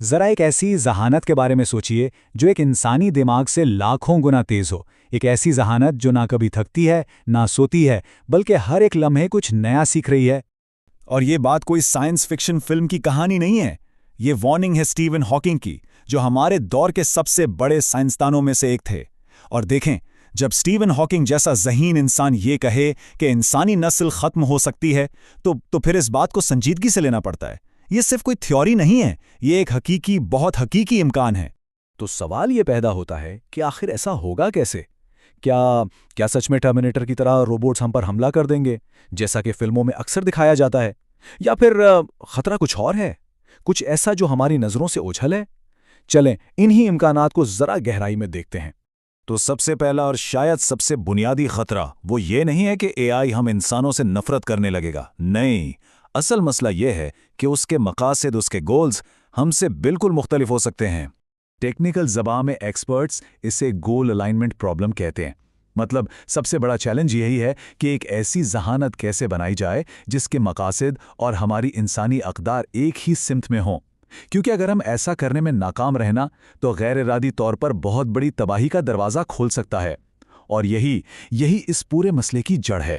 ذرا ایک ایسی ذہانت کے بارے میں سوچیے جو ایک انسانی دماغ سے لاکھوں گنا تیز ہو، ایک ایسی ذہانت جو نہ کبھی تھکتی ہے نہ سوتی ہے بلکہ ہر ایک لمحے کچھ نیا سیکھ رہی ہے۔ اور یہ بات کوئی سائنس فکشن فلم کی کہانی نہیں ہے، یہ وارننگ ہے اسٹیون ہاکنگ کی، جو ہمارے دور کے سب سے بڑے سائنسدانوں میں سے ایک تھے۔ اور دیکھیں، جب اسٹیون ہاکنگ جیسا ذہین انسان یہ کہے کہ انسانی نسل ختم ہو سکتی ہے تو پھر اس بات کو سنجیدگی سے لینا پڑتا ہے۔ یہ صرف کوئی تھیوری نہیں ہے، یہ ایک حقیقی، بہت حقیقی امکان ہے۔ تو سوال یہ پیدا ہوتا ہے کہ آخر ایسا ہوگا کیسے؟ کیا سچ میں ٹرمینیٹر کی طرح روبوٹس ہم پر حملہ کر دیں گے جیسا کہ فلموں میں اکثر دکھایا جاتا ہے؟ یا پھر خطرہ کچھ اور ہے، کچھ ایسا جو ہماری نظروں سے اوجھل ہے؟ چلیں انہی امکانات کو ذرا گہرائی میں دیکھتے ہیں۔ تو سب سے پہلا اور شاید سب سے بنیادی خطرہ وہ یہ نہیں ہے کہ اے آئی ہم انسانوں سے نفرت کرنے لگے گا، نہیں، اصل مسئلہ یہ ہے کہ اس کے مقاصد، اس کے گولز ہم سے بالکل مختلف ہو سکتے ہیں۔ ٹیکنیکل زبان میں ایکسپرٹس اسے گول الائنمنٹ پرابلم کہتے ہیں۔ مطلب سب سے بڑا چیلنج یہی ہے کہ ایک ایسی ذہانت کیسے بنائی جائے جس کے مقاصد اور ہماری انسانی اقدار ایک ہی سمت میں ہوں، کیونکہ اگر ہم ایسا کرنے میں ناکام رہنا تو غیر ارادی طور پر بہت بڑی تباہی کا دروازہ کھول سکتا ہے، اور یہی اس پورے مسئلے کی جڑ ہے۔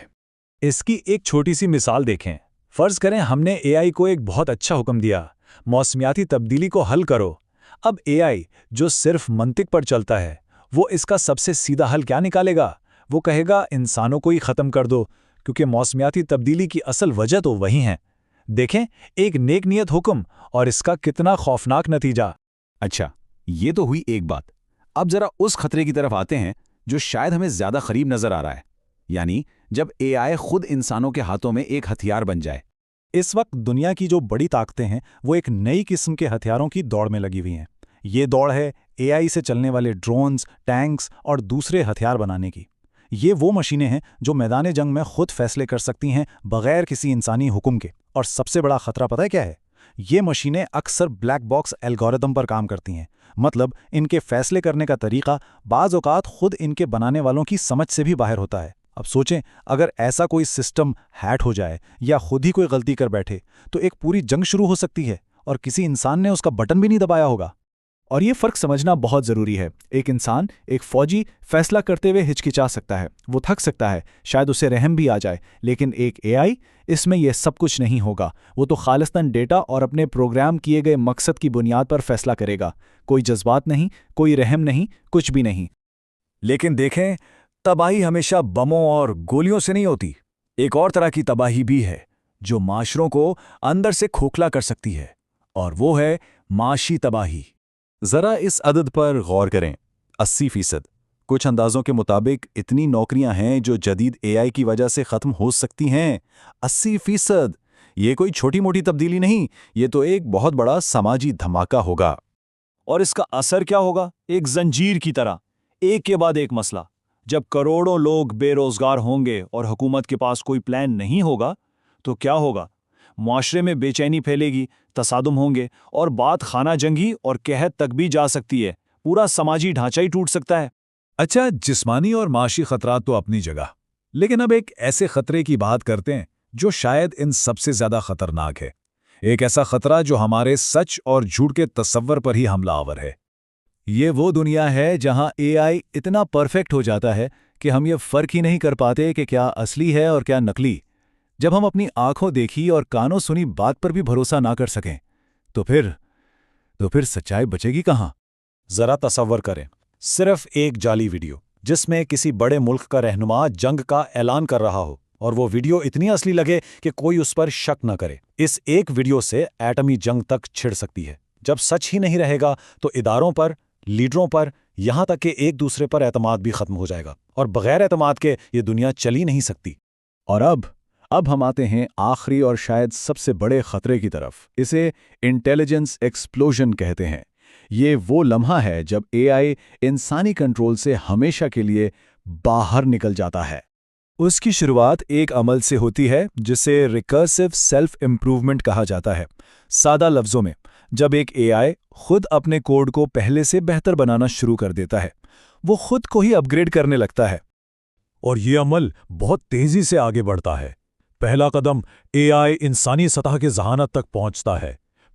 اس کی ایک چھوٹی سی مثال دیکھیں۔ فرض کریں ہم نے اے آئی کو ایک بہت اچھا حکم دیا، موسمیاتی تبدیلی کو حل کرو۔ اب اے آئی جو صرف منطق پر چلتا ہے، وہ اس کا سب سے سیدھا حل کیا نکالے گا؟ وہ کہے گا انسانوں کو ہی ختم کر دو، کیونکہ موسمیاتی تبدیلی کی اصل وجہ تو وہی ہیں۔ دیکھیں، ایک نیک نیت حکم اور اس کا کتنا خوفناک نتیجہ۔ اچھا، یہ تو ہوئی ایک بات۔ اب ذرا اس خطرے کی طرف آتے ہیں جو شاید ہمیں زیادہ قریب نظر آ رہا ہے، یعنی جب اے آئی خود انسانوں کے ہاتھوں میں ایک ہتھیار بن جائے۔ اس وقت دنیا کی جو بڑی طاقتیں ہیں وہ ایک نئی قسم کے ہتھیاروں کی دوڑ میں لگی ہوئی ہیں۔ یہ دوڑ ہے اے آئی سے چلنے والے ڈرونز، ٹینکس اور دوسرے ہتھیار بنانے کی۔ یہ وہ مشینیں ہیں جو میدان جنگ میں خود فیصلے کر سکتی ہیں بغیر کسی انسانی حکم کے۔ اور سب سے بڑا خطرہ پتہ ہے کیا ہے؟ یہ مشینیں اکثر بلیک باکس الگورتھم پر کام کرتی ہیں، مطلب ان کے فیصلے کرنے کا طریقہ بعض اوقات خود ان کے بنانے والوں کی سمجھ سے بھی باہر ہوتا ہے۔ اب سوچیں، اگر ایسا کوئی سسٹم ہیک ہو جائے یا خود ہی کوئی غلطی کر بیٹھے تو ایک پوری جنگ شروع ہو سکتی ہے، اور کسی انسان نے اس کا بٹن بھی نہیں دبایا ہوگا۔ اور یہ فرق سمجھنا بہت ضروری ہے۔ ایک انسان، ایک فوجی فیصلہ کرتے ہوئے ہچکچا سکتا ہے، وہ تھک سکتا ہے، شاید اسے رحم بھی آ جائے، لیکن ایک اے آئی، اس میں یہ سب کچھ نہیں ہوگا۔ وہ تو خالصتاً ڈیٹا اور اپنے پروگرام کیے گئے مقصد کی بنیاد پر فیصلہ کرے گا، کوئی جذبات نہیں، کوئی رحم نہیں، کچھ بھی نہیں۔ لیکن دیکھیں، تباہی ہمیشہ بموں اور گولیوں سے نہیں ہوتی۔ ایک اور طرح کی تباہی بھی ہے جو معاشروں کو اندر سے کھوکھلا کر سکتی ہے، اور وہ ہے معاشی تباہی۔ ذرا اس عدد پر غور کریں، 80%۔ کچھ اندازوں کے مطابق اتنی نوکریاں ہیں جو جدید اے آئی کی وجہ سے ختم ہو سکتی ہیں۔ 80%! یہ کوئی چھوٹی موٹی تبدیلی نہیں، یہ تو ایک بہت بڑا سماجی دھماکہ ہوگا۔ اور اس کا اثر کیا ہوگا؟ ایک زنجیر کی طرح، ایک کے بعد ایک مسئلہ۔ جب کروڑوں لوگ بے روزگار ہوں گے اور حکومت کے پاس کوئی پلان نہیں ہوگا تو کیا ہوگا؟ معاشرے میں بے چینی پھیلے گی، تصادم ہوں گے، اور بات خانہ جنگی اور قحط تک بھی جا سکتی ہے۔ پورا سماجی ڈھانچہ ہی ٹوٹ سکتا ہے۔ اچھا، جسمانی اور معاشی خطرات تو اپنی جگہ، لیکن اب ایک ایسے خطرے کی بات کرتے ہیں جو شاید ان سب سے زیادہ خطرناک ہے۔ ایک ایسا خطرہ جو ہمارے سچ اور جھوٹ کے تصور پر ہی حملہ آور ہے۔ یہ وہ دنیا ہے جہاں اے آئی اتنا پرفیکٹ ہو جاتا ہے کہ ہم یہ فرق ہی نہیں کر پاتے کہ کیا اصلی ہے اور کیا نقلی۔ جب ہم اپنی آنکھوں دیکھی اور کانوں سنی بات پر بھی بھروسہ نہ کر سکیں تو پھر سچائی بچے گی کہاں؟ ذرا تصور کریں، صرف ایک جعلی ویڈیو جس میں کسی بڑے ملک کا رہنما جنگ کا اعلان کر رہا ہو، اور وہ ویڈیو اتنی اصلی لگے کہ کوئی اس پر شک نہ کرے۔ اس ایک ویڈیو سے ایٹمی جنگ تک چھڑ سکتی ہے۔ جب سچ ہی نہیں رہے گا تو اداروں پر، لیڈروں پر، یہاں تک کہ ایک دوسرے پر اعتماد بھی ختم ہو جائے گا، اور بغیر اعتماد کے یہ دنیا چل ہی نہیں سکتی۔ اور اب ہم آتے ہیں آخری اور شاید سب سے بڑے خطرے کی طرف۔ اسے انٹیلیجنس ایکسپلوژن کہتے ہیں۔ یہ وہ لمحہ ہے جب اے آئی انسانی کنٹرول سے ہمیشہ کے لیے باہر نکل جاتا ہے۔ اس کی شروعات ایک عمل سے ہوتی ہے جسے ریکرسیو سیلف امپروومنٹ کہا جاتا ہے۔ سادہ لفظوں میں، جب ایک اے آئی خود اپنے کوڈ کو پہلے سے بہتر بنانا شروع کر دیتا ہے، وہ خود کو ہی اپ گریڈ کرنے لگتا ہے۔ اور یہ عمل بہت تیزی سے آگے بڑھتا ہے۔ پہلا قدم اے آئی انسانی سطح کے ذہانت تک پہنچتا ہے،